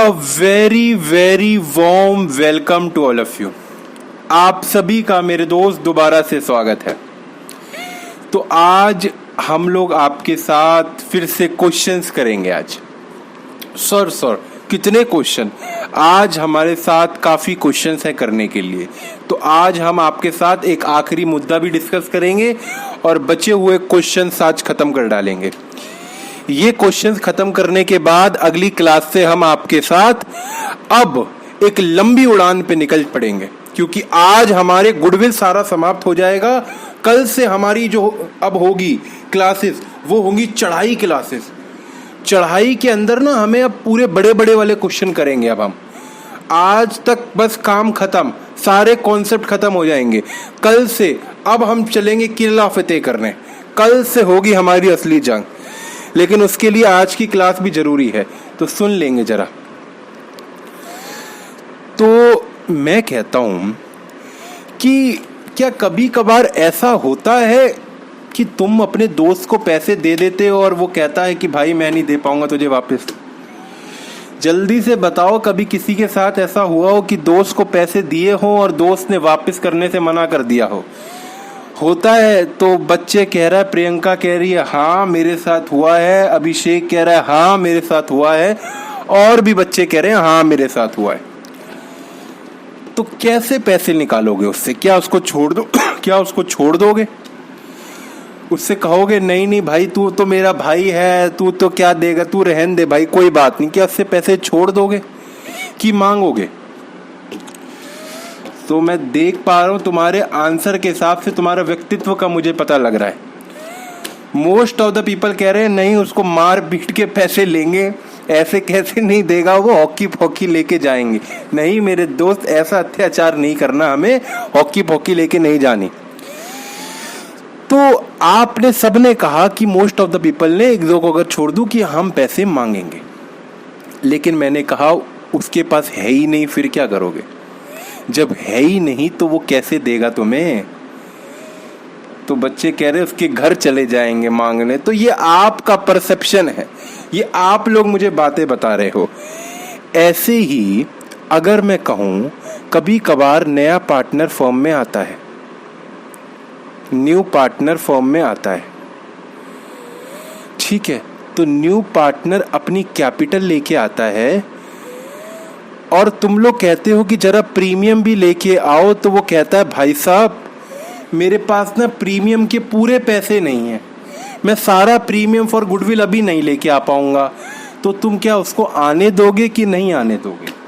Very very warm welcome to all of you. आप सभी का मेरे दोस्त दोबारा से स्वागत है। तो आज हम लोग आपके साथ फिर से क्वेश्चंस करेंगे। आज सर कितने क्वेश्चन? आज हमारे साथ काफ़ी क्वेश्चंस हैं करने के लिए। तो आज हम आपके साथ एक आखिरी मुद्दा भी डिस्कस करेंगे और बचे हुए क्वेश्चंस आज ख़त्म कर डालेंगे। ये क्वेश्चंस खत्म करने के बाद अगली क्लास से हम आपके साथ अब एक लंबी उड़ान पे निकल पड़ेंगे, क्योंकि आज हमारे गुडविल सारा समाप्त हो जाएगा। कल से हमारी जो अब होगी क्लासेस वो होंगी चढ़ाई क्लासेस। चढ़ाई के अंदर ना हमें अब पूरे बड़े बड़े वाले क्वेश्चन करेंगे। अब हम आज तक बस काम खत्म, सारे कॉन्सेप्ट खत्म हो जाएंगे। कल से अब हम चलेंगे किला फतेह करने। कल से होगी हमारी असली जंग, लेकिन उसके लिए आज की क्लास भी जरूरी है, तो सुन लेंगे जरा। तो मैं कहता हूं कि क्या कभी कभार ऐसा होता है कि तुम अपने दोस्त को पैसे दे देते हो और वो कहता है कि भाई मैं नहीं दे पाऊंगा तुझे वापस? जल्दी से बताओ, कभी किसी के साथ ऐसा हुआ हो कि दोस्त को पैसे दिए हो और दोस्त ने वापस करने से मना कर दिया हो? होता है। तो बच्चे कह रहा है, प्रियंका कह रही है हाँ मेरे साथ हुआ है, अभिषेक कह रहा है हाँ मेरे साथ हुआ है, और भी बच्चे कह रहे हैं हाँ मेरे साथ हुआ है। तो कैसे पैसे निकालोगे उससे? क्या उसको छोड़ दो? क्या उसको छोड़ दोगे? उससे कहोगे नहीं भाई तू तो मेरा भाई है, तू तो क्या देगा, तू रहन दे भाई कोई बात नहीं? क्या उससे पैसे छोड़ दोगे कि मांगोगे? तो मैं देख पा रहा हूं तुम्हारे आंसर के हिसाब से तुम्हारा व्यक्तित्व का मुझे पता लग रहा है। मोस्ट ऑफ द पीपल कह रहे हैं नहीं उसको मार पीट के पैसे लेंगे, ऐसे कैसे नहीं देगा वो, हॉकी पॉकी लेके जाएंगे। नहीं मेरे दोस्त, ऐसा अत्याचार नहीं करना, हमें हॉकी पॉकी लेके नहीं जानी। तो आपने सबने कहा कि मोस्ट ऑफ द पीपल ने एक दो को अगर छोड़ दूं कि हम पैसे मांगेंगे, लेकिन मैंने कहा उसके पास है ही नहीं, फिर क्या करोगे? जब है ही नहीं तो वो कैसे देगा तुम्हें? तो बच्चे कह रहे उसके घर चले जाएंगे मांगने। तो ये आपका परसेप्शन है, ये आप लोग मुझे बातें बता रहे हो। ऐसे ही अगर मैं कहूं कभी कभार नया पार्टनर फर्म में आता है, न्यू पार्टनर फर्म में आता है, ठीक है, तो न्यू पार्टनर अपनी कैपिटल लेके आता है और तुम लोग कहते हो कि जरा प्रीमियम भी लेके आओ, तो वो कहता है भाई साहब मेरे पास ना प्रीमियम के पूरे पैसे नहीं हैं, मैं सारा प्रीमियम फॉर गुडविल अभी नहीं लेके आ पाऊंगा। तो तुम क्या उसको आने दोगे कि नहीं आने दोगे?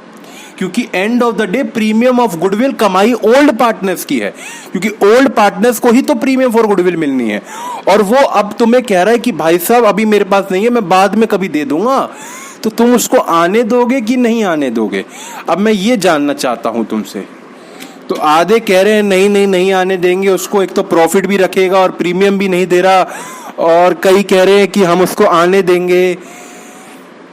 क्योंकि end of the day premium of goodwill कमाई ओल्ड पार्टनर्स की है, क्योंकि ओल्ड पार्टनर्स को ही तो प्रीमियम फॉर गुडविल मिलनी है। और वो अब तुम्हें कह रहा है कि भाई साहब अभी मेरे पास नहीं है, मैं बाद में कभी दे दूंगा। तो तुम उसको आने दोगे कि नहीं आने दोगे? अब मैं ये जानना चाहता हूं तुमसे। तो आधे कह रहे हैं नहीं आने देंगे उसको, एक तो प्रॉफिट भी रखेगा और प्रीमियम भी नहीं दे रहा, और कई कह रहे हैं कि हम उसको आने देंगे।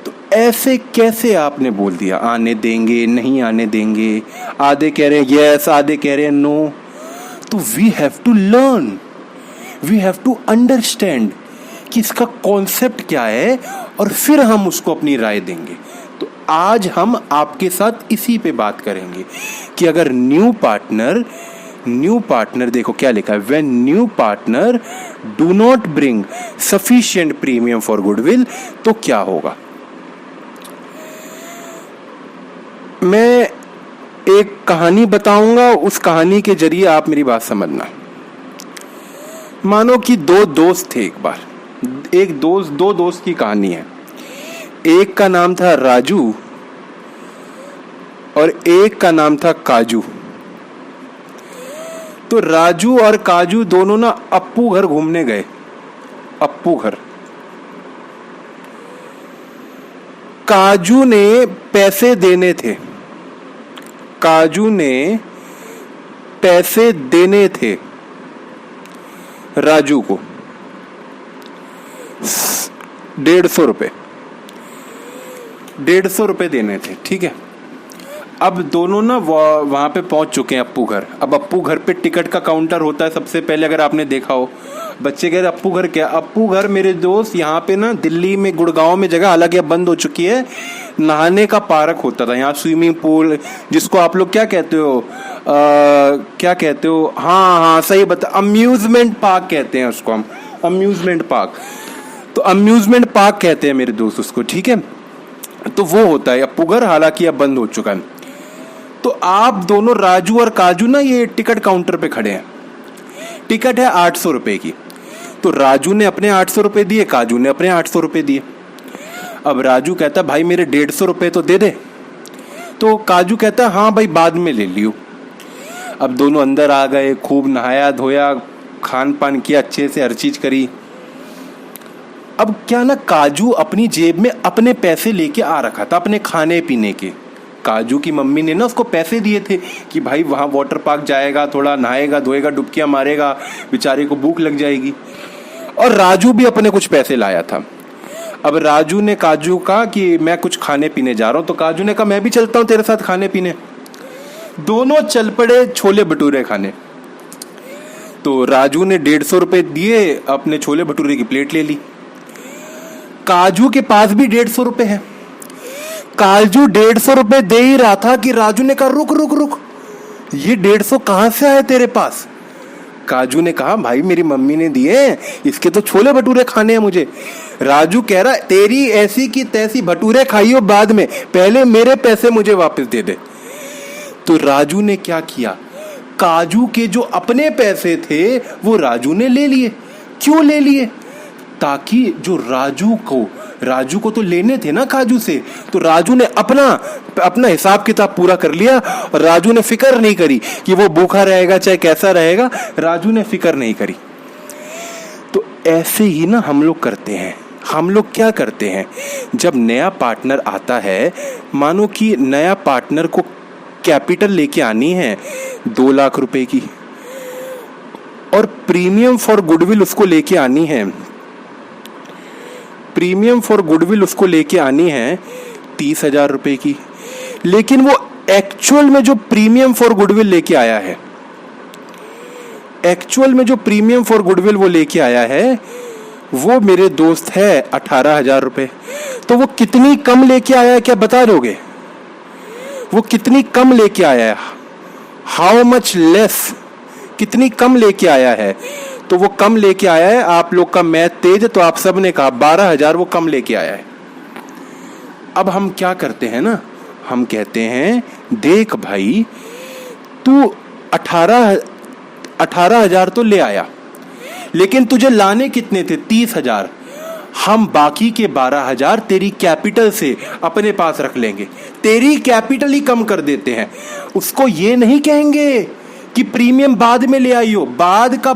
तो ऐसे कैसे आपने बोल दिया आने देंगे नहीं आने देंगे? आधे कह रहे हैं यस, आधे कह रहे हैं नो। तो we have to learn, we have to understand कि इसका कॉन्सेप्ट क्या है, और फिर हम उसको अपनी राय देंगे। तो आज हम आपके साथ इसी पे बात करेंगे कि अगर न्यू पार्टनर देखो क्या लिखा है, when new partner do not bring sufficient premium for goodwill, तो क्या होगा। मैं एक कहानी बताऊंगा, उस कहानी के जरिए आप मेरी बात समझना। मानो कि दो दोस्त थे। दो दोस्त की कहानी है। एक का नाम था राजू और एक का नाम था काजू। तो राजू और काजू दोनों ना अप्पू घर घूमने गए। अप्पू घर। काजू ने पैसे देने थे, काजू ने पैसे देने थे राजू को 150 रुपए देने थे, ठीक है। अब दोनों ना वहाँ पे पहुँच चुके हैं अप्पू घर। अब अप्पू घर पे टिकट का काउंटर होता है सबसे पहले, अगर आपने देखा हो। बच्चे कह रहे अप्पू घर क्या? अप्पू घर मेरे दोस्त यहाँ पे ना दिल्ली में गुड़गांव में जगह, हालांकि अब बंद हो चुकी है, नहाने का पार्क होता था यहाँ, स्विमिंग पूल, जिसको आप लोग क्या कहते हो, क्या कहते हो, हाँ हाँ सही बता, अम्यूजमेंट पार्क कहते हैं उसको हम, अम्यूजमेंट पार्क। तो अम्यूजमेंट पार्क कहते हैं मेरे दोस्त उसको, ठीक है। तो वो होता है अप्पू घर, हालांकि अब बंद हो चुका है। तो आप दोनों राजू और काजू ना ये टिकट काउंटर पे खड़े हैं। टिकट है 800 रुपए की। तो राजू ने अपने 800 रुपए दिए, काजू ने अपने 800 रुपए दिए। अब राजू कहता भाई मेरे 150 रुपए तो दे दे। तो काजू कहता हाँ भाई बाद में ले लियो। अब दोनों अंदर आ गए, खूब नहाया धोया, खान पान किया अच्छे से, हर चीज करी। अब क्या ना, काजू अपनी जेब में अपने पैसे लेके आ रखा था अपने खाने पीने के। काजू की मम्मी ने ना उसको पैसे दिए थे कि भाई वहाँ वाटर पार्क जाएगा, थोड़ा नहाएगा धोएगा, डुबकियाँ मारेगा, बेचारे को भूख लग जाएगी। और राजू भी अपने कुछ पैसे लाया था। अब राजू ने काजू कहा कि मैं कुछ खाने पीने जा रहा हूँ, तो काजू ने कहा मैं भी चलता हूँ तेरे साथ खाने पीने। दोनों चल पड़े छोले भटूरे खाने। तो राजू ने 150 रुपए दिए, अपने छोले भटूरे की प्लेट ले ली। काजू के पास भी 150 रुपए है। काजू 150 रुपए दे ही रहा था कि राजू ने कहा रुक रुक रुक, ये 150 कहाँ से आए तेरे पास? काजू ने कहा भाई मेरी मम्मी ने दिए, इसके तो छोले भटूरे खाने हैं मुझे। राजू कह रहा तेरी ऐसी की तैसी भटूरे खाइयो बाद में, पहले मेरे पैसे मुझे वापस दे दे। तो राजू ने क्या किया, काजू के जो अपने पैसे थे वो राजू ने ले लिए। क्यों ले लिए? ताकि जो राजू को तो लेने थे ना काजू से, तो राजू ने अपना हिसाब किताब पूरा कर लिया। और राजू ने फिक्र नहीं करी कि वो भूखा रहेगा चाहे कैसा रहेगा, राजू ने फिक्र नहीं करी। तो ऐसे ही ना हम लोग करते हैं। हम लोग क्या करते हैं, जब नया पार्टनर आता है, मानो कि नया पार्टनर को कैपिटल लेके आनी है 2 लाख रुपए की, और प्रीमियम फॉर गुडविल उसको लेके आनी है, प्रीमियम फॉर गुडविल उसको लेके आनी है 30,000 रुपए की। लेकिन वो एक्चुअल में जो प्रीमियम फॉर गुडविल लेके आया है, एक्चुअल में जो प्रीमियम फॉर गुडविल वो लेके आया है, वो मेरे दोस्त है 18,000 रुपए। तो वो कितनी कम लेके आया है, क्या बता दोगे? वो कितनी कम लेके आया है? हाउ मच लेस, कितनी कम लेके आया है? तो वो कम लेके आया है, आप लोग का मैथ तेज, तो आप सब ने कहा 12,000 वो कम लेके आया है। अब हम क्या करते हैं ना, हम कहते हैं देख भाई तू 18,000 तो ले आया, लेकिन तुझे लाने कितने थे? 30,000। हम बाकी के 12,000 तेरी कैपिटल से अपने पास रख लेंगे, तेरी कैपिटल ही कम कर देते हैं। उसको ये नहीं कहेंगे कि प्रीमियम बाद में ले आई हो, बाद का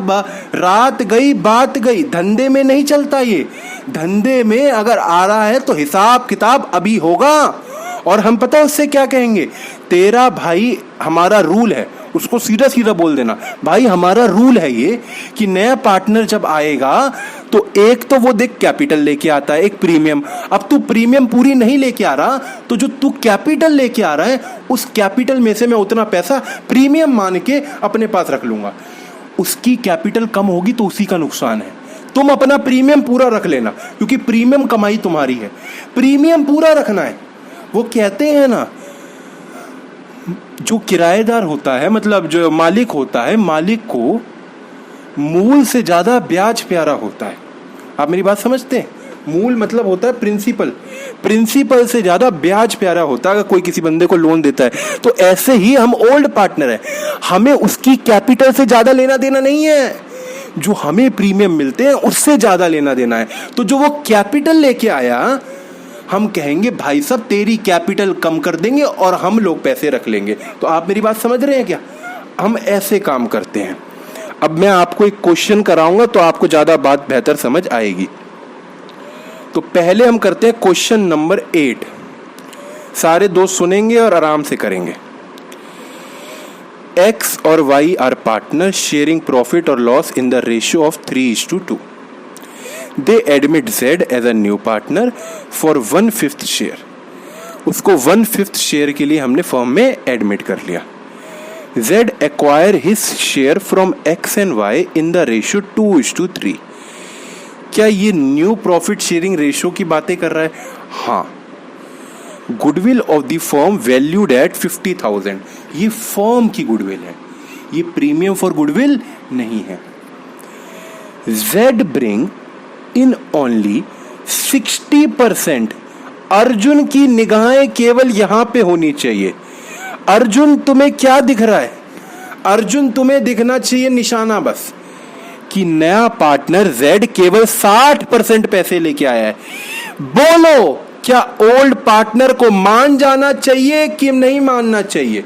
रात गई बात गई, धंधे में नहीं चलता ये। धंधे में अगर आ रहा है तो हिसाब किताब अभी होगा। और हम पता है उससे क्या कहेंगे, तेरा भाई हमारा रूल है, उसको सीधा सीधा बोल देना भाई हमारा रूल है ये कि नया पार्टनर जब आएगा तो एक तो वो देख कैपिटल लेके आता है, एक प्रीमियम। अब तू प्रीमियम पूरी नहीं लेके आ रहा, तो जो तू कैपिटल लेके आ रहा है उस कैपिटल में से मैं उतना पैसा प्रीमियम मान के अपने पास रख लूंगा। उसकी कैपिटल कम होगी तो उसी का नुकसान है। तुम अपना प्रीमियम पूरा रख लेना, क्योंकि प्रीमियम कमाई तुम्हारी है, प्रीमियम पूरा रखना है। वो कहते हैं ना, जो किराएदार होता है, मतलब जो मालिक होता है, मालिक को मूल से ज्यादा ब्याज प्यारा होता है। आप मेरी बात समझते हैं? मूल मतलब होता है प्रिंसिपल, प्रिंसिपल से ज्यादा ब्याज प्यारा होता है अगर कोई किसी बंदे को लोन देता है। तो ऐसे ही हम ओल्ड पार्टनर है, हमें उसकी कैपिटल से ज्यादा लेना देना नहीं है, जो हमें प्रीमियम मिलते हैं उससे ज्यादा लेना देना है। तो जो वो कैपिटल लेके आया, हम कहेंगे भाई साहब तेरी कैपिटल कम कर देंगे और हम लोग पैसे रख लेंगे। तो आप मेरी बात समझ रहे हैं क्या? हम ऐसे काम करते हैं। अब मैं आपको एक क्वेश्चन कराऊंगा तो आपको ज्यादा बात बेहतर समझ आएगी। तो पहले हम करते हैं क्वेश्चन नंबर 8। सारे दोस्त सुनेंगे और आराम से करेंगे। X और Y are partner sharing profit और loss in the ratio of 3:2. They admit Z as a new partner for 1/5 share. उसको 1/5 शेयर के लिए हमने फर्म में एडमिट कर लिया। Z acquire his share from X and Y in the ratio 2:3। क्या ये न्यू प्रॉफिट शेयरिंग रेशियो की बातें कर रहा है? हाँ। Goodwill of the firm valued at 50,000। ये फर्म की गुडविल है, ये प्रीमियम फॉर गुडविल नहीं है। Z bring in only 60%। Arjun की निगाहें केवल यहां पे होनी चाहिए। अर्जुन तुम्हें क्या दिख रहा है? अर्जुन तुम्हें दिखना चाहिए निशाना बस कि नया पार्टनर Z केवल 60% पैसे लेके आया है। बोलो, क्या ओल्ड पार्टनर को मान जाना चाहिए कि नहीं मानना चाहिए?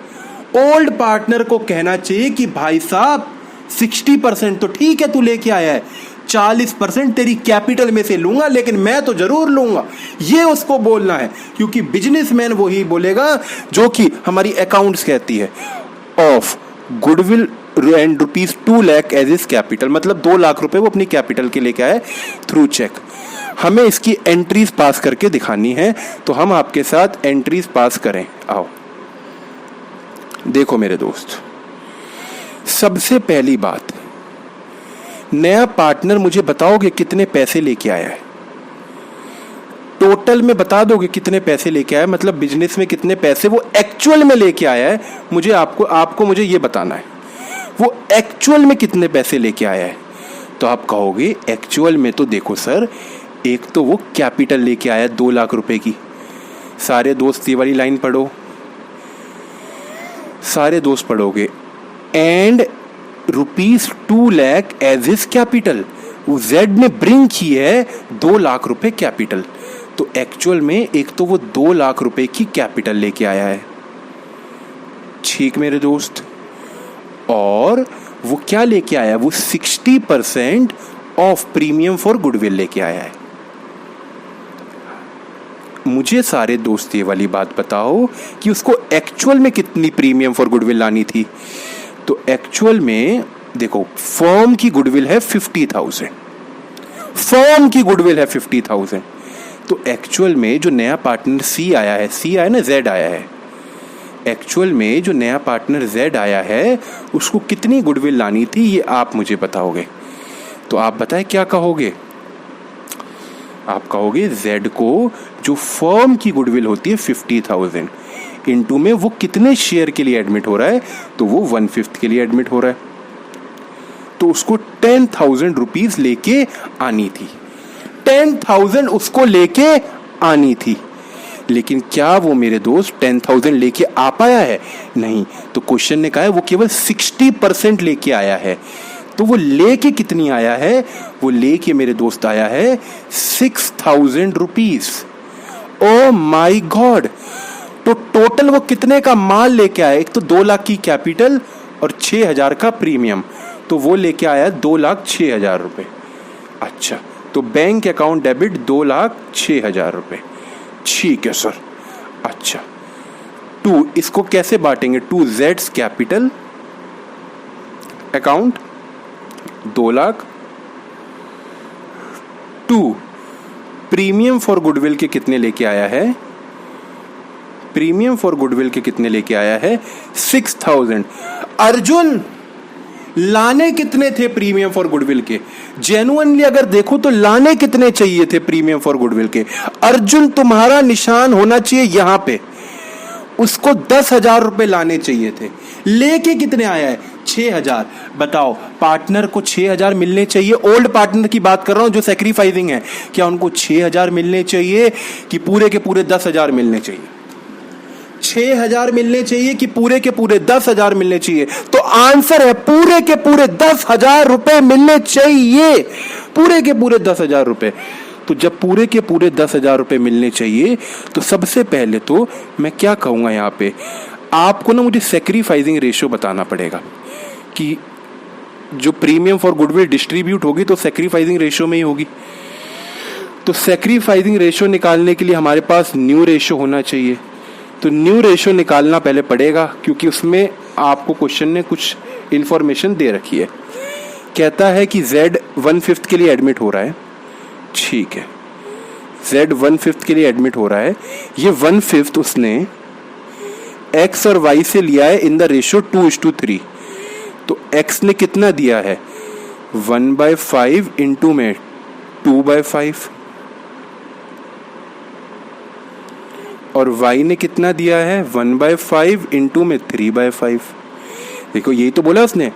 ओल्ड पार्टनर को कहना चाहिए कि भाई साहब 60% तो ठीक है तू लेके आया है, 40% तेरी कैपिटल में से लूंगा, लेकिन मैं तो जरूर लूंगा। ये उसको बोलना है, क्योंकि बिजनेसमैन वही बोलेगा जो कि हमारी अकाउंट्स कहती है of goodwill and ₹2 lakh as his capital, मतलब 2 लाख रुपए वो अपनी कैपिटल के लेके आए थ्रू चेक। हमें इसकी एंट्रीज पास करके दिखानी है, तो हम आपके साथ एंट्रीज पास करें। आओ देखो मेरे दोस्त, सबसे पहली बात, नया पार्टनर मुझे बताओगे कितने पैसे लेके आया है? टोटल में बता दोगे कितने पैसे लेके आया है, मतलब बिजनेस में कितने पैसे वो एक्चुअल में लेके आया है। मुझे आपको मुझे ये बताना है वो एक्चुअल में कितने पैसे लेके आया है। तो आप कहोगे एक्चुअल में तो देखो सर, एक तो वो कैपिटल लेके आया 2 लाख रुपए की। सारे दोस्त ये वाली लाइन पढ़ो, सारे दोस्त पढ़ोगे। And ₹2 lakh as his capital, वो Z ने ब्रिंग की है 2 लाख रुपए कैपिटल। तो एक्चुअल में एक तो वो 2 लाख रुपए की कैपिटल लेके आया है, ठीक मेरे दोस्त। और वो क्या लेके आया? वो 60% ऑफ प्रीमियम फॉर गुडविल लेके आया है। मुझे सारे दोस्त ये वाली बात बताओ कि उसको एक्चुअल में कितनी प्रीमियम फॉर गुडविल लानी थी। तो एक्चुअल में देखो, फर्म की गुडविल है 50,000, फर्म की गुडविल है 50,000। तो एक्चुअल में जो नया पार्टनर C आया है, C आया ना, Z आया है। एक्चुअल में जो नया पार्टनर Z आया है उसको कितनी गुडविल लानी थी, ये आप मुझे बताओगे। तो आप बताएं क्या कहोगे? आप कहोगे Z को जो फर्म की गुडविल होती है 50,000 इनटू में वो कितने शेयर के लिए एडमिट हो रहा है, तो वो 1/5 के लिए एडमिट हो रहा है। तो उसको 10,000 रुपीज लेके आनी थी, 10,000 उसको लेके आनी थी। लेकिन क्या वो मेरे दोस्त 10,000 लेके आ पाया है? नहीं। तो क्वेश्चन ने कहा है वो केवल 60% लेके आया है। तो वो लेके कितनी आया है? वो लेके मेरे दोस्त आया है 6,000 रुपीज। O my God! तो टोटल वो कितने का माल लेके आया? एक तो 2 लाख की कैपिटल और 6,000 का प्रीमियम, तो वो लेके आया 2,06,000 रुपए। अच्छा, तो बैंक अकाउंट डेबिट 2,06,000 रुपए, ठीक है सर। अच्छा, इसको कैसे बांटेंगे? 2 Z's capital account 2 lakh, 2 premium for goodwill के कितने लेके आया है? प्रीमियम फॉर गुडविल के कितने लेके आया है? 6,000। अर्जुन, लाने कितने थे प्रीमियम फॉर गुडविल के? जेन्युइनली अगर देखो तो लाने कितने चाहिए थे प्रीमियम फॉर गुडविल के? अर्जुन, तुम्हारा निशान होना चाहिए यहां पे। उसको 10,000 रुपए लाने चाहिए थे, लेके कितने आया है? 6,000। बताओ, पार्टनर को 6,000 मिलने चाहिए। ओल्ड पार्टनर की बात कर रहा हूं जो सैक्रिफाइसिंग है। क्या उनको 6,000 मिलने चाहिए कि पूरे के पूरे 10,000 मिलने चाहिए? 6,000 मिलने चाहिए कि पूरे के पूरे 10,000 मिलने चाहिए? तो आंसर है पूरे के पूरे 10,000 रुपए मिलने चाहिए, पूरे के पूरे 10,000 रुपए। तो जब पूरे के पूरे 10,000 रुपए मिलने चाहिए, तो सबसे पहले तो मैं क्या कहूंगा यहाँ पे, आपको ना मुझे सैक्रिफाइसिंग रेशियो बताना पड़ेगा कि जो प्रीमियम फॉर गुडविल डिस्ट्रीब्यूट होगी तो सैक्रिफाइसिंग रेशियो में ही होगी। तो सैक्रिफाइसिंग रेशियो निकालने के लिए हमारे पास न्यू रेशियो होना चाहिए। तो न्यू रेशियो निकालना पहले पड़ेगा, क्योंकि उसमें आपको क्वेश्चन ने कुछ इंफॉर्मेशन दे रखी है। कहता है कि Z 1/5 के लिए एडमिट हो रहा है, ठीक है। Z 1/5 के लिए एडमिट हो रहा है, ये 1/5 उसने X और Y से लिया है इन द रेशियो 2:3। तो X ने कितना दिया है 1/5 इंटू में 2/5 और Y ने कितना दिया है 1/5 इंटू में 3/5। देखो यही तो बोला उसने,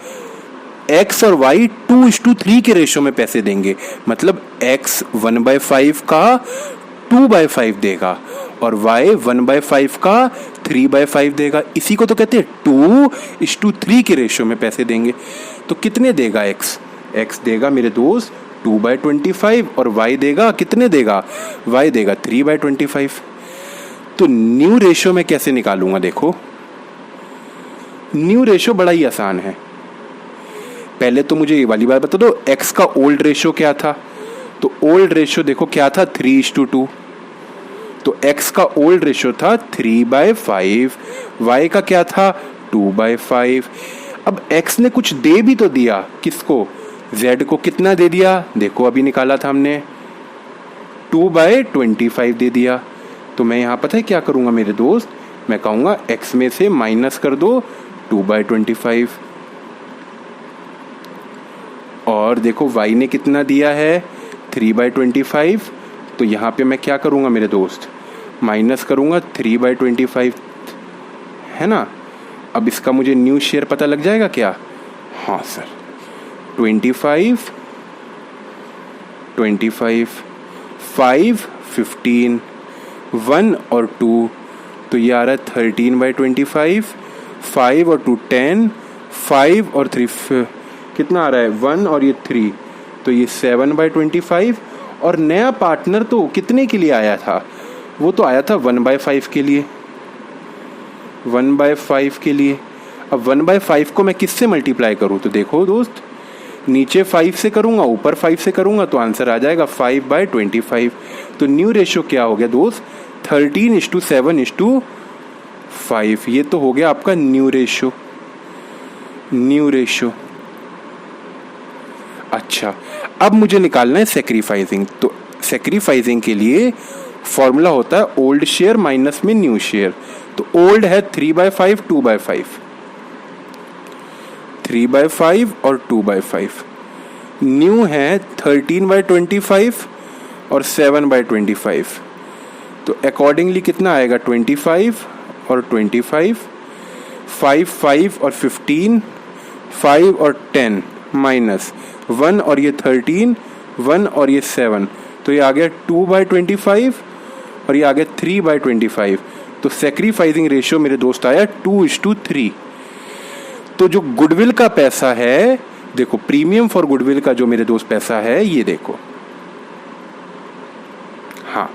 X और Y 2:3 के रेशियो में पैसे देंगे, मतलब X 1/5 का 2/5 देगा और Y 1/5 का 3/5 देगा। इसी को तो कहते हैं 2:3 के रेशियो में पैसे देंगे। तो कितने देगा X? X देगा मेरे दोस्त 2/25 और Y देगा कितने देगा? Y देगा 3/25। तो न्यू रेशियो में कैसे निकालूंगा? देखो न्यू रेशियो बड़ा ही आसान है। पहले तो मुझे ये वाली बात बता दो, X का ओल्ड रेशियो क्या था? तो ओल्ड रेशियो देखो क्या था 3:2। तो X का ओल्ड रेशियो था 3/5, Y का क्या था 2/5। अब X ने कुछ दे भी तो दिया, किसको? Z को कितना दे दिया? देखो अभी निकाला था हमने 2/25 दे दिया। तो मैं यहाँ पता है क्या करूँगा मेरे दोस्त, मैं कहूँगा X में से माइनस कर दो 2/25 और देखो Y ने कितना दिया है 3/25। तो यहाँ पे मैं क्या करूँगा मेरे दोस्त, माइनस करूँगा 3/25, है ना। अब इसका मुझे न्यू शेयर पता लग जाएगा क्या? हाँ सर, 25, 5, 15, 1 और 2, तो ये आ रहा है 13/25, 5 और 2 10, 5 और 3 कितना आ रहा है 1 और ये 3, तो ये 7/25। और नया पार्टनर तो कितने के लिए आया था? वो तो आया था 1/5 के लिए, 1/5 के लिए। अब 1/5 को मैं किससे मल्टीप्लाई करूँ? तो देखो दोस्त, नीचे 5 से करूँगा ऊपर 5 से करूँगा तो आंसर आ जाएगा 5/25। तो न्यू रेशियो क्या हो गया दोस्त 13:7:5। ये तो हो गया आपका न्यू रेशियो। New ratio. अच्छा, अब मुझे निकालना है सेक्रीफाइसिंग। तो सेक्रीफाइसिंग के लिए फॉर्मूला होता है ओल्ड शेयर माइनस में न्यू शेयर। तो ओल्ड है 3/5 2/5, 3/5 और 2/5। न्यू है 13/25 और 7/25। तो अकॉर्डिंगली कितना आएगा 25 और 25, 5 और 15, 5 और 10 माइनस 1 और ये 13, 1 और ये 7, तो ये आ गया 2/25 और ये आ गया 3/25। तो सेक्रीफाइसिंग रेशियो मेरे दोस्त आया 2:3। तो जो गुडविल का पैसा है, देखो प्रीमियम फॉर गुडविल का जो मेरे दोस्त पैसा है, ये देखो, हाँ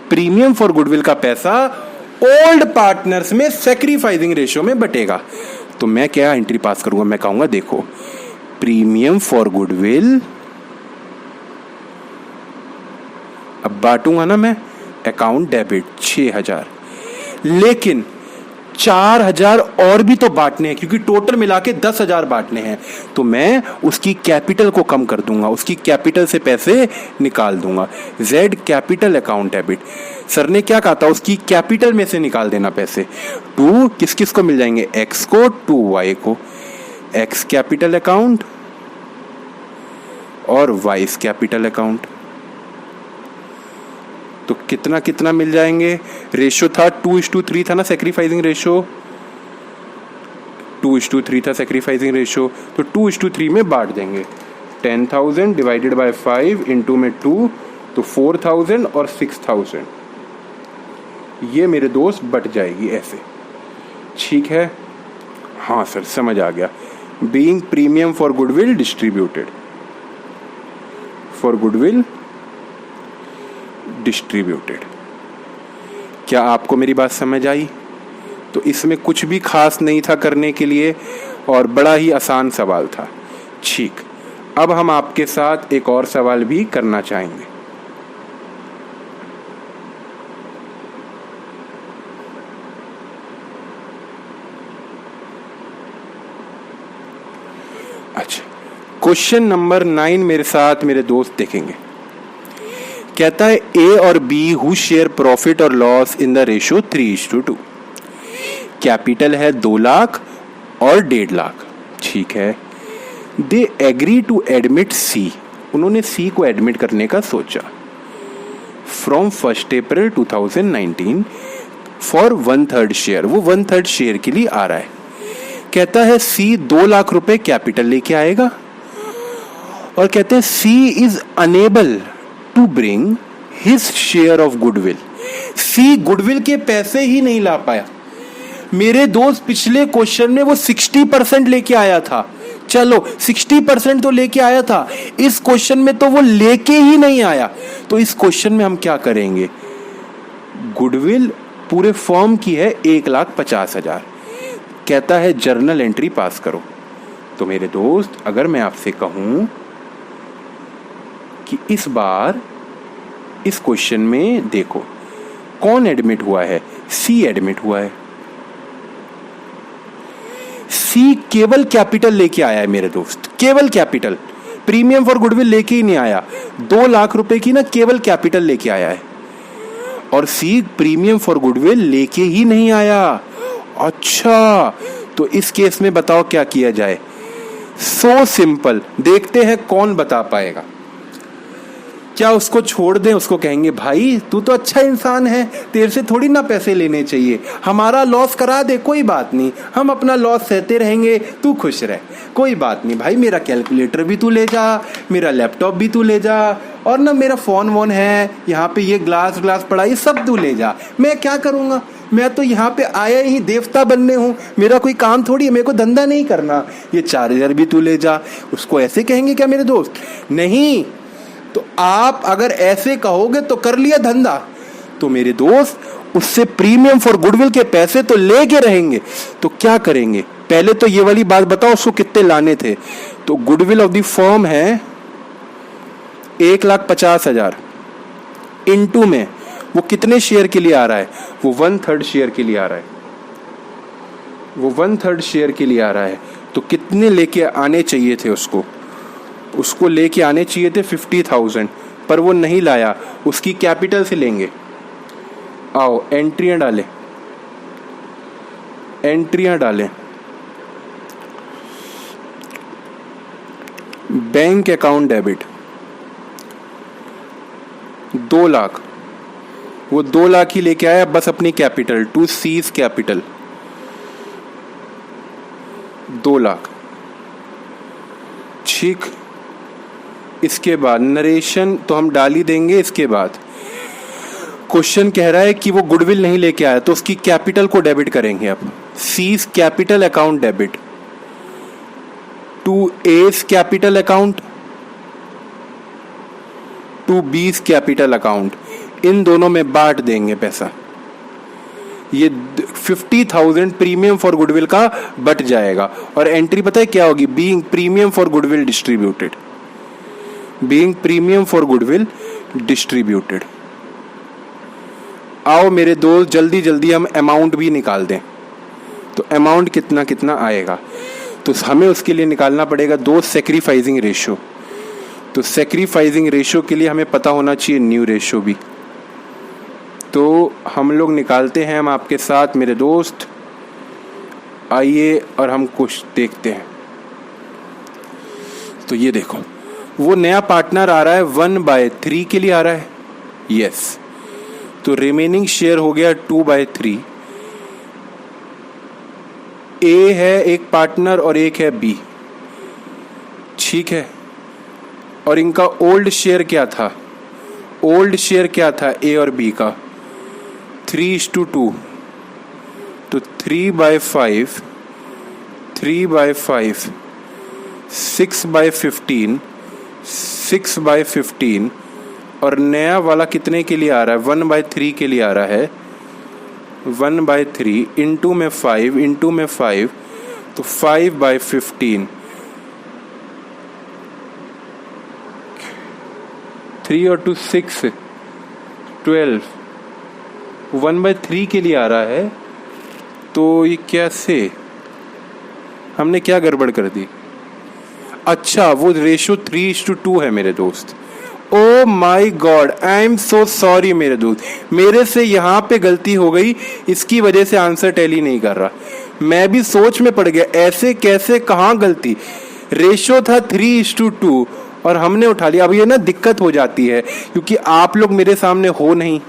प्रीमियम फॉर गुडविल का पैसा ओल्ड पार्टनर्स में सेक्रीफाइसिंग रेशियो में बटेगा। तो मैं क्या एंट्री पास करूंगा, मैं कहूंगा देखो प्रीमियम फॉर गुडविल, अब बांटूंगा ना मैं, अकाउंट डेबिट 6000, लेकिन 4000 और भी तो बांटने हैं क्योंकि टोटल मिला के 10,000 बांटने हैं। तो मैं उसकी कैपिटल को कम कर दूंगा, उसकी कैपिटल से पैसे निकाल दूंगा। Z capital account debit, sir ने क्या कहा था, उसकी कैपिटल में से निकाल देना पैसे। 2 किस किस को मिल जाएंगे, X को, 2Y को। X कैपिटल अकाउंट और Y कैपिटल अकाउंट, तो कितना कितना मिल जाएंगे। रेशियो था 2:3 था ना सेक्रीफाइसिंग रेशियो, 2:3 था सेक्रीफाइसिंग रेशियो, तो 2:3 में बांट देंगे। 10,000 डिवाइडेड बाय 5 इंटू में 2, तो 4,000 और 6,000, ये मेरे दोस्त बट जाएगी ऐसे, ठीक है। हाँ सर समझ आ गया। Being premium for goodwill distributed, for goodwill distributed. क्या आपको मेरी बात समझ आई? तो इसमें कुछ भी खास नहीं था करने के लिए और बड़ा ही आसान सवाल था। ठीक, अब हम आपके साथ एक और सवाल भी करना चाहेंगे। अच्छा, क्वेश्चन नंबर 9 मेरे साथ मेरे दोस्त देखेंगे। कहता है ए और बी हु शेयर प्रॉफिट और loss in the ratio 3:2। Capital है 2 लाख और 1.5 लाख। ठीक है, दे एग्री टू एडमिट सी, उन्होंने सी को एडमिट करने का सोचा। फ्रॉम 1 अप्रैल 2019 फॉर 1/3 शेयर, वो 1/3 शेयर के लिए आ रहा है। कहता है सी 2 लाख रुपए कैपिटल लेके आएगा और कहते हैं C is unable to bring his share of goodwill. C goodwill के पैसे ही नहीं ला पाया। मेरे दोस्त पिछले क्वेश्चन में वो 60% लेके आया था, चलो 60% तो लेके आया था, इस क्वेश्चन में तो वो लेके ही नहीं आया। तो इस क्वेश्चन में हम क्या करेंगे? गुडविल पूरे फर्म की है 1,50,000। कहता है जर्नल एंट्री पास करो। तो मेरे दोस्त, अगर मैं आपसे कहूं कि इस बार इस क्वेश्चन में देखो कौन एडमिट हुआ है, सी एडमिट हुआ है। सी केवल कैपिटल लेके आया है मेरे दोस्त, केवल कैपिटल, प्रीमियम फॉर गुडविल लेके ही नहीं आया। 2 लाख रुपए की ना केवल कैपिटल लेके आया है और सी प्रीमियम फॉर गुडविल लेके ही नहीं आया। अच्छा, तो इस केस में बताओ क्या किया जाए? सो सिंपल, देखते हैं कौन बता पाएगा। क्या उसको छोड़ दें? उसको कहेंगे भाई तू तो अच्छा इंसान है, तेरे से थोड़ी ना पैसे लेने चाहिए, हमारा लॉस करा दे, कोई बात नहीं, हम अपना लॉस सहते रहेंगे, तू खुश रह, कोई बात नहीं भाई, मेरा कैलकुलेटर भी तू ले जा, मेरा लैपटॉप भी तू ले जा, और ना मेरा फोन वोन है, यहाँ पे ये ग्लास पड़ा, ये सब तू ले जा, मैं क्या करूँगा? मैं तो यहाँ पे आया ही देवता बनने हूँ, मेरा कोई काम थोड़ी है, मेरे को धंधा नहीं करना, ये चार्जर भी तू ले जा। उसको ऐसे कहेंगे क्या मेरे दोस्त? नहीं। तो आप अगर ऐसे कहोगे तो कर लिया धंधा, तो मेरे दोस्त उससे प्रीमियम फॉर गुडविल के पैसे तो लेके रहेंगे। तो क्या करेंगे? पहले तो ये वाली बात बताओ, उसको कितने लाने थे? तो गुडविल ऑफ द फर्म है 1,50,000, इनटू में वो कितने शेयर के लिए आ रहा है? वो 1/3 शेयर के लिए आ रहा है, वो 1/3 शेयर के लिए आ रहा है। तो कितने लेके आने चाहिए थे उसको? उसको लेके आने चाहिए थे 50,000, पर वो नहीं लाया, उसकी कैपिटल से लेंगे। आओ एंट्रियां डालें, एंट्रियां डालें। बैंक अकाउंट डेबिट 2 लाख, वो 2 लाख ही लेके आया बस अपनी capital, to C's capital 2 lakh. ठीक, इसके बाद नरेशन तो हम डाल ही देंगे। इसके बाद क्वेश्चन कह रहा है कि वो गुडविल नहीं लेके आया, तो उसकी कैपिटल को डेबिट करेंगे। अब C's capital account debit to A's capital account, to B's capital account, इन दोनों में बांट देंगे पैसा। ये 50,000 प्रीमियम फॉर गुडविल का बट जाएगा और एंट्री पता है क्या होगी? Being premium for goodwill distributed, being premium for goodwill distributed. आओ मेरे दोस्त जल्दी जल्दी हम अमाउंट भी निकाल दें। तो अमाउंट कितना कितना आएगा? तो हमें उसके लिए निकालना पड़ेगा 2 सैक्रिफाइसिंग रेशियो। तो सैक्रिफाइसिंग रेशियो के लिए हमें पता होना चाहिए न्यू रेशियो भी। तो हम लोग निकालते हैं, हम आपके साथ मेरे दोस्त, आइए और हम कुछ देखते हैं। तो ये देखो, वो नया पार्टनर आ रहा है 1/3 के लिए आ रहा है, यस। तो रिमेनिंग शेयर हो गया 2/3। ए है एक पार्टनर और एक है बी, ठीक है। और इनका ओल्ड शेयर क्या था? ओल्ड शेयर क्या था ए और बी का? 3:2। तो 3/5, 3/5, 6/15, 6/15। और नया वाला कितने के लिए आ रहा है? 1/3 के लिए आ रहा है, 1/3 इंटू में 5, इंटू में 5, तो 5/15। 3 और 2 6, 12, 1/3 के लिए आ रहा है। तो ये कैसे, हमने क्या गड़बड़ कर दी? अच्छा, वो रेशो 3:2 है मेरे दोस्त, oh my God, I am so sorry मेरे दोस्त, मेरे से यहाँ पे गलती हो गई, इसकी वजह से आंसर टैली नहीं कर रहा। मैं भी सोच में पड़ गया, ऐसे कैसे, कहाँ गलती। रेशो था 3:2 और हमने उठा लिया। अब ये ना दिक्कत हो जाती है क्योंकि आप लोग मेरे सामने हो नहीं।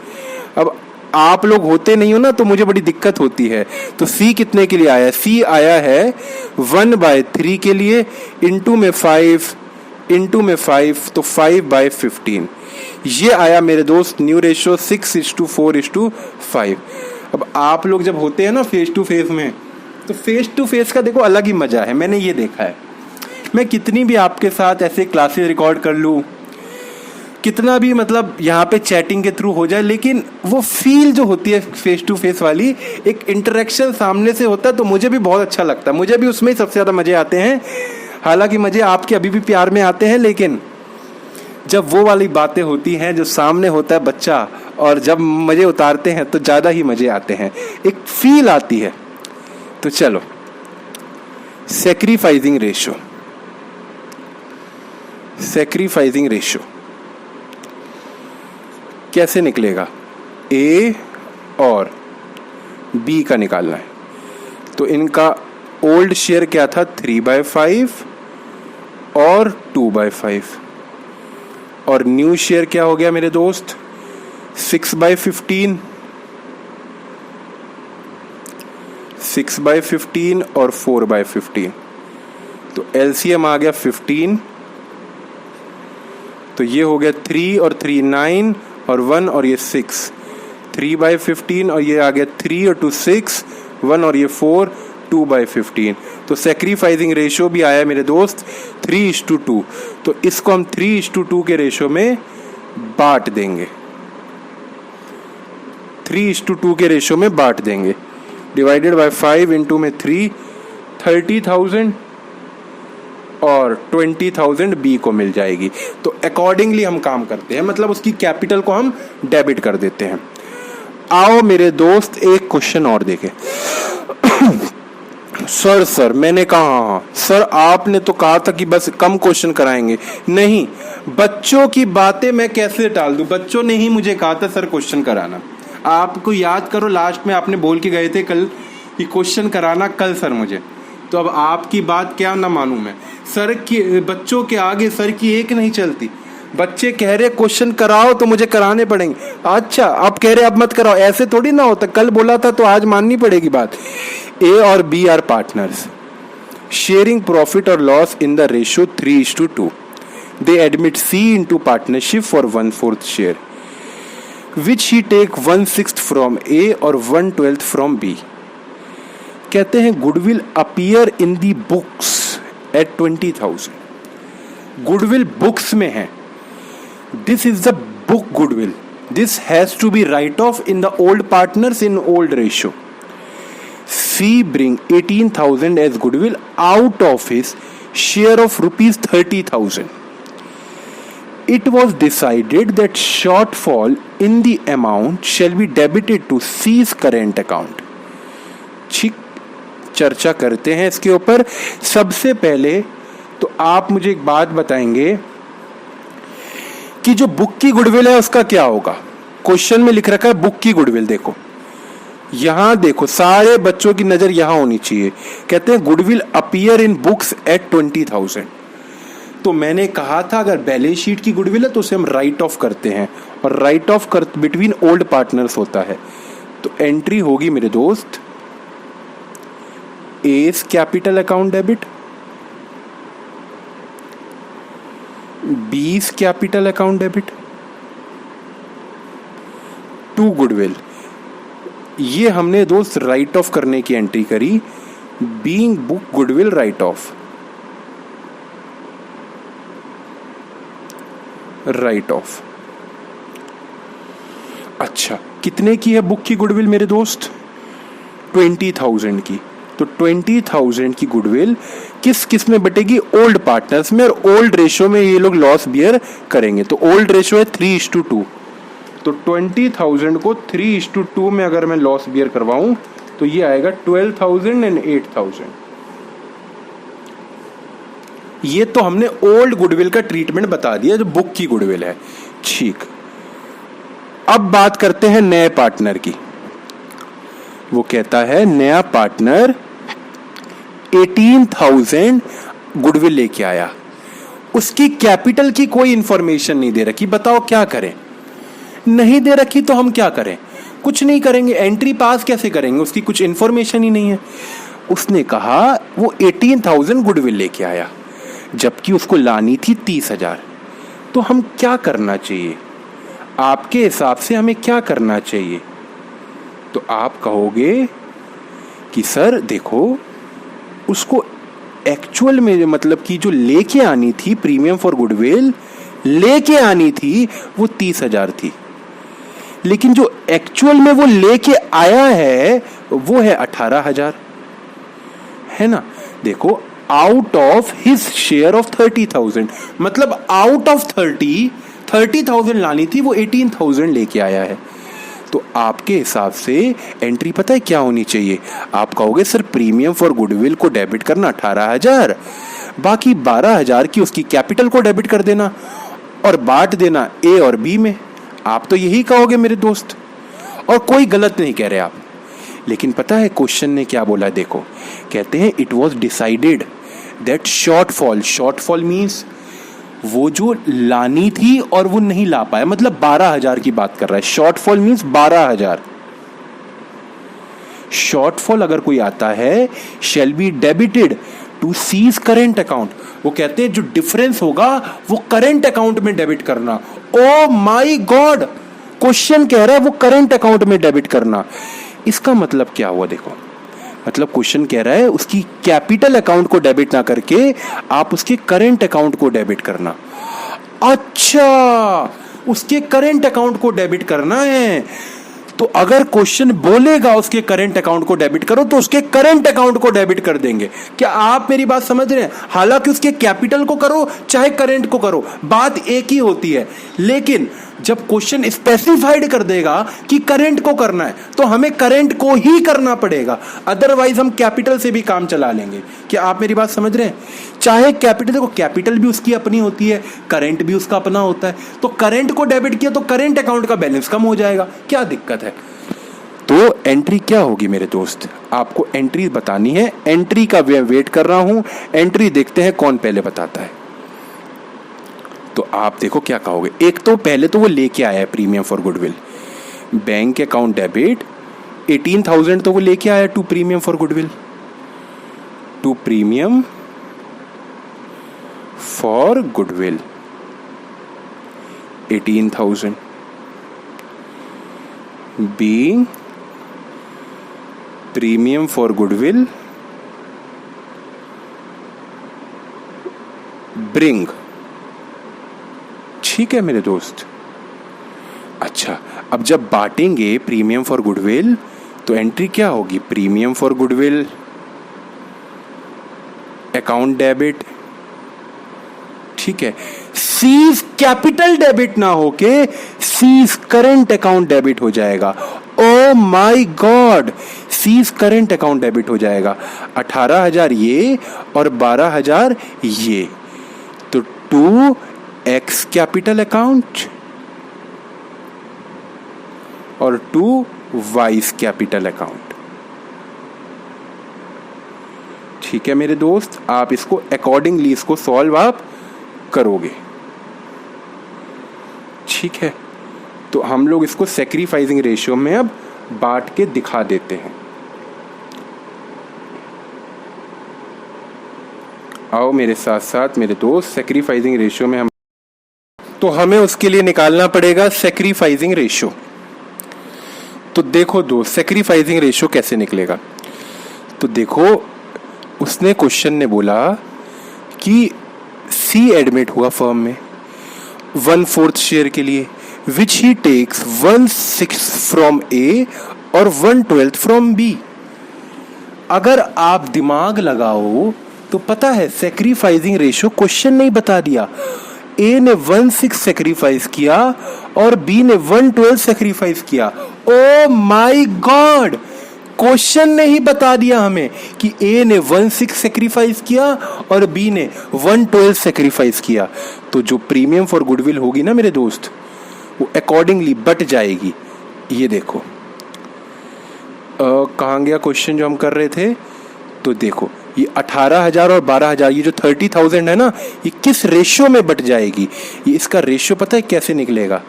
अब आप लोग होते नहीं हो ना तो मुझे बड़ी दिक्कत होती है। तो C कितने के लिए आया है? C आया है 1/3 के लिए, इंटू में 5, तो 5/15। ये आया मेरे दोस्त न्यू रेशो 6:4:5। अब आप लोग जब होते हैं ना फेस टू फेस में, तो फेस टू फेस का देखो अलग ही मजा है। मैंने ये देखा है, मैं कितनी भी आपके साथ ऐसे क्लासेस रिकॉर्ड कर लूँ, कितना भी मतलब यहाँ पे चैटिंग के थ्रू हो जाए, लेकिन वो फील जो होती है फेस टू फेस वाली, एक इंटरेक्शन सामने से होता है, तो मुझे भी बहुत अच्छा लगता है। मुझे भी उसमें ही सबसे ज़्यादा मज़े आते हैं। हालांकि मज़े आपके अभी भी प्यार में आते हैं, लेकिन जब वो वाली बातें होती हैं जो सामने होता है बच्चा, और जब मज़े उतारते हैं तो ज़्यादा ही मज़े आते हैं, एक फील आती है। तो चलो, सैक्रिफाइसिंग रेशो कैसे निकलेगा? A और B का निकालना है। तो इनका ओल्ड शेयर क्या था? 3/5 और 2/5। और न्यू शेयर क्या हो गया मेरे दोस्त? 6/15 और 4/15। तो LCM आ गया 15। तो ये हो गया 3 और 3 9 और 1 और ये 6, 3/15, और ये आ गया 3 और 2 6, 1 और ये 4, 2/15। तो सैक्रिफाइसिंग रेशो भी आया मेरे दोस्त 3:2। तो इसको हम 3:2 के रेशो में बांट देंगे, 3:2 के रेशो में बांट देंगे। डिवाइडेड बाय 5 इंटू में 3, 30,000 और 20,000 B को मिल जाएगी। तो अकॉर्डिंगली हम काम करते हैं, मतलब उसकी कैपिटल को हम डेबिट कर देते हैं। आओ मेरे दोस्त एक क्वेश्चन और देखें। सर मैंने कहा, हाँ सर आपने तो कहा था कि बस कम क्वेश्चन कराएंगे। नहीं, बच्चों की बातें मैं कैसे टाल दूं? बच्चों ने ही मुझे कहा था सर क्वेश्चन कराना। आपको याद करो, लास्ट में आपने बोल के गए थे कल कि क्वेश्चन कराना कल सर मुझे। तो अब आपकी बात क्या ना मानूं मैं? सर की बच्चों के आगे सर की एक नहीं चलती। बच्चे कह रहे क्वेश्चन कराओ तो मुझे कराने पड़ेंगे। अच्छा, आप कह रहे अब मत कराओ, ऐसे थोड़ी ना होता। कल बोला था तो आज माननी पड़ेगी बात। A और B are partners sharing profit और loss in the ratio 3:2। They admit C into partnership for 1/4 share, which he take 1/6 from A और 1/12 from B. कहते हैं goodwill appear in the books at 20,000। Goodwill books में है। This is the book goodwill. This has to be write off in the old partners in old ratio. C bring 18,000 as goodwill out of his share of rupees 30,000. It was decided that shortfall in the amount shall be debited to C's current account. ठीक, चर्चा करते हैं इसके ऊपर। सबसे पहले तो आप मुझे एक बात बताएंगे कि जो बुक की गुडविल है उसका क्या होगा? क्वेश्चन में लिख रखा है बुक की गुडविल। देखो यहां देखो, सारे बच्चों की नजर यहां होनी चाहिए। कहते हैं goodwill appear in books at 20,000। तो मैंने कहा था अगर बैलेंस शीट की गुडविल है तो उसे हम राइट ऑफ करते हैं, और राइट ऑफ कर बिटवीन ओल्ड पार्टनर्स होता है। तो एंट्री होगी मेरे दोस्त A's capital account debit, B's capital account debit to goodwill. ये हमने दोस्त राइट ऑफ करने की एंट्री करी, being book goodwill write off, write off. अच्छा, कितने की है बुक की गुडविल मेरे दोस्त? 20,000 की। तो 20,000 की गुडविल किस किस में बटेगी? ओल्ड पार्टनर्स में, और ओल्ड रेशियो में ये लोग लॉस बियर करेंगे। तो ओल्ड रेशियो है 3:2। तो 20,000 को 3:2 में अगर मैं लॉस बियर करवाऊं तो ये आएगा 12,000 एंड 8,000। ये तो हमने ओल्ड गुडविल का ट्रीटमेंट बता दिया जो बुक की गुडविल है। ठीक, अब बात करते हैं नए पार्टनर की। वो कहता है नया पार्टनर 18,000 गुडविल लेके आया, उसकी कैपिटल की कोई इंफॉर्मेशन नहीं दे रखी, बताओ क्या करें? नहीं दे रखी तो हम क्या करें? कुछ नहीं करेंगे, एंट्री पास कैसे करेंगे, उसकी कुछ इंफॉर्मेशन ही नहीं है। उसने कहा वो 18,000 गुडविल लेके आया जबकि उसको लानी थी 30,000, तो हम क्या करना चाहिए? आपके हिसाब से हमें क्या करना चाहिए? तो आप कहोगे कि सर देखो, उसको एक्चुअल में मतलब कि जो लेके आनी थी प्रीमियम फॉर गुडविल लेके आनी थी वो 30,000 थी, लेकिन जो एक्चुअल में वो लेके आया है वो है 18,000, है ना? देखो, out of his share of 30,000, मतलब आउट ऑफ 30,000 लानी थी, वो 18,000 लेके आया है। तो आपके हिसाब से एंट्री पता है क्या होनी चाहिए? आप कहोगे सर प्रीमियम फॉर गुडविल को डेबिट करना 18,000, बाकी 12,000 की उसकी कैपिटल को डेबिट कर देना और बांट देना ए और बी में। आप तो यही कहोगे मेरे दोस्त, और कोई गलत नहीं कह रहे आप। लेकिन पता है क्वेश्चन ने क्या बोला? देखो, कहते हैं it was decided that shortfall means वो जो लानी थी और वो नहीं ला पाया, मतलब 12,000 की बात कर रहा है। Shortfall means 12,000। शॉर्टफॉल अगर कोई आता है shall be debited to C's current account. वो कहते हैं जो डिफरेंस होगा वो करेंट अकाउंट में डेबिट करना। ओ माय गॉड, क्वेश्चन कह रहा है वो करेंट अकाउंट में डेबिट करना। इसका मतलब क्या हुआ? देखो, मतलब क्वेश्चन कह रहा है उसकी कैपिटल अकाउंट को डेबिट ना करके आप उसके करेंट अकाउंट को डेबिट करना। अच्छा, उसके करेंट अकाउंट को डेबिट करना है, तो अगर क्वेश्चन बोलेगा उसके करेंट अकाउंट को डेबिट करो तो उसके करेंट अकाउंट को डेबिट कर देंगे। क्या आप मेरी बात समझ रहे हैं? हालांकि उसके कैपिटल को करो चाहे करेंट को करो, बात एक ही होती है, लेकिन जब क्वेश्चन स्पेसिफाइड कर देगा कि करंट को करना है तो हमें करंट को ही करना पड़ेगा, अदरवाइज हम कैपिटल से भी काम चला लेंगे। क्या आप मेरी बात समझ रहे हैं? चाहे कैपिटल, देखो कैपिटल भी उसकी अपनी होती है, करंट भी उसका अपना होता है, तो करंट को डेबिट किया तो करंट अकाउंट का बैलेंस कम हो जाएगा, क्या दिक्कत है? तो एंट्री क्या होगी मेरे दोस्त? आपको एंट्री बतानी है, एंट्री का वेट कर रहा हूं, एंट्री देखते हैं कौन पहले बताता है। तो आप देखो क्या कहोगे। एक तो पहले तो वो लेके आया है premium for goodwill, bank account debit 18,000 तो वो लेके आया to premium for goodwill, to premium for goodwill 18,000 being premium for goodwill bring. ठीक है मेरे दोस्त। अच्छा, अब जब बांटेंगे प्रीमियम फॉर गुडविल तो एंट्री क्या होगी? Premium for goodwill account debit, ठीक है। सीज कैपिटल डेबिट ना होके सीज करंट अकाउंट डेबिट हो जाएगा। Oh my God, C's current account debit हो जाएगा। 18,000 ये और 12,000 ये, तो 2x कैपिटल अकाउंट और 2y कैपिटल अकाउंट। ठीक है मेरे दोस्त, आप इसको अकॉर्डिंगली इसको सॉल्व आप करोगे। ठीक है, तो हम लोग इसको सैक्रिफाइसिंग रेशियो में अब बांट के दिखा देते हैं। आओ मेरे साथ साथ मेरे दोस्त, सैक्रिफाइसिंग रेशियो में हम, तो हमें उसके लिए निकालना पड़ेगा सैक्रिफाइसिंग रेशियो। तो देखो दोस्त, सैक्रिफाइसिंग रेशियो कैसे निकलेगा? तो देखो, उसने क्वेश्चन ने बोला कि सी एडमिट हुआ फर्म में 1/4 शेयर के लिए, विच ही टेक्स 1/6 फ्रॉम ए और 1/12 फ्रॉम बी। अगर आप दिमाग लगाओ तो पता है सैक्रिफाइसिंग रेशियो क्वेश्चन नहीं बता दिया। ए ने 1/6 सैक्रिफाइस किया और बी ने 1/12 सैक्रिफाइस किया। ओ माय गॉड, क्वेश्चन ने ही बता दिया हमें कि ए ने 1/6 सेक्रीफाइस किया और बी ने 1/12 सेक्रीफाइस किया, तो जो प्रीमियम फॉर गुडविल होगी ना मेरे दोस्त, वो अकॉर्डिंगली बट जाएगी। ये देखो कहाँ गया क्वेश्चन जो हम कर रहे थे, तो देखो ये 18,000 और 12,000, ये जो 30,000 है ना, ये किस रेशियो में बट जाएगी। ये इसका रेशियो पता है कैसे निकलेगा,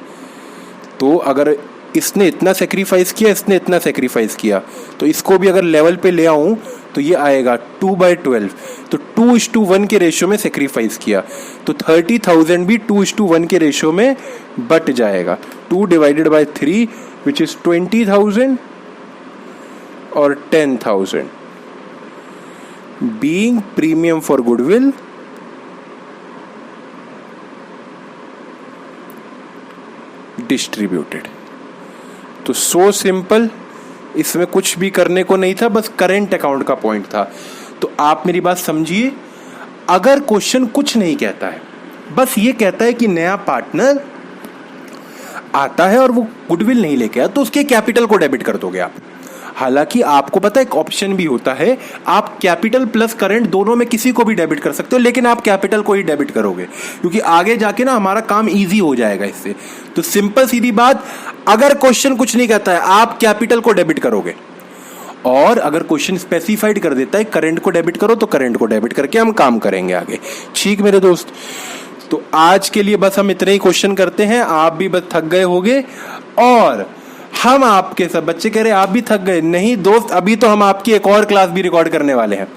तो अगर इसने इतना सेक्रीफाइस किया, इसने इतना सेक्रीफाइस किया, तो इसको भी अगर लेवल पे ले आऊँ तो ये आएगा 2/12, तो 2:1 के रेशियो में सेक्रीफाइस किया, तो 30,000 भी 2:1 के रेशियो में बट जाएगा। 2 डिवाइडेड बाई 3 विच इज 20,000 और 10,000 being premium for goodwill distributed। तो सो सिंपल, इसमें कुछ भी करने को नहीं था, बस करेंट अकाउंट का पॉइंट था। तो आप मेरी बात समझिए, अगर क्वेश्चन कुछ नहीं कहता है, बस ये कहता है कि नया पार्टनर आता है और वो गुडविल नहीं लेके आया, तो उसके कैपिटल को डेबिट कर दोगे आप। हालांकि आपको पता है एक ऑप्शन भी होता है, आप कैपिटल प्लस करंट दोनों में किसी को भी डेबिट कर सकते हो, लेकिन आप कैपिटल को ही डेबिट करोगे क्योंकि आगे जाके ना हमारा काम इजी हो जाएगा इससे। तो सिंपल सीधी बात, अगर क्वेश्चन कुछ नहीं कहता है आप कैपिटल को डेबिट करोगे, और अगर क्वेश्चन स्पेसिफाइड कर देता है करंट को डेबिट करो, तो करंट को डेबिट करके हम काम करेंगे आगे। ठीक मेरे दोस्त, तो आज के लिए बस हम इतने ही क्वेश्चन करते हैं। आप भी बस थक गए होंगे और हम आपके सब, बच्चे कह रहे आप भी थक गए, नहीं दोस्त, अभी तो हम आपकी एक और क्लास भी रिकॉर्ड करने वाले हैं।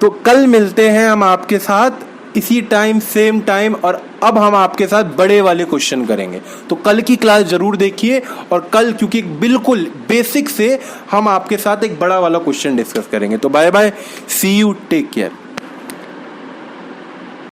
तो कल मिलते हैं हम आपके साथ इसी टाइम सेम टाइम, और अब हम आपके साथ बड़े वाले क्वेश्चन करेंगे। तो कल की क्लास जरूर देखिए, और कल क्योंकि बिल्कुल बेसिक से हम आपके साथ एक बड़ा वाला क्वेश्चन डिस्कस करेंगे। तो bye bye, see you, take care.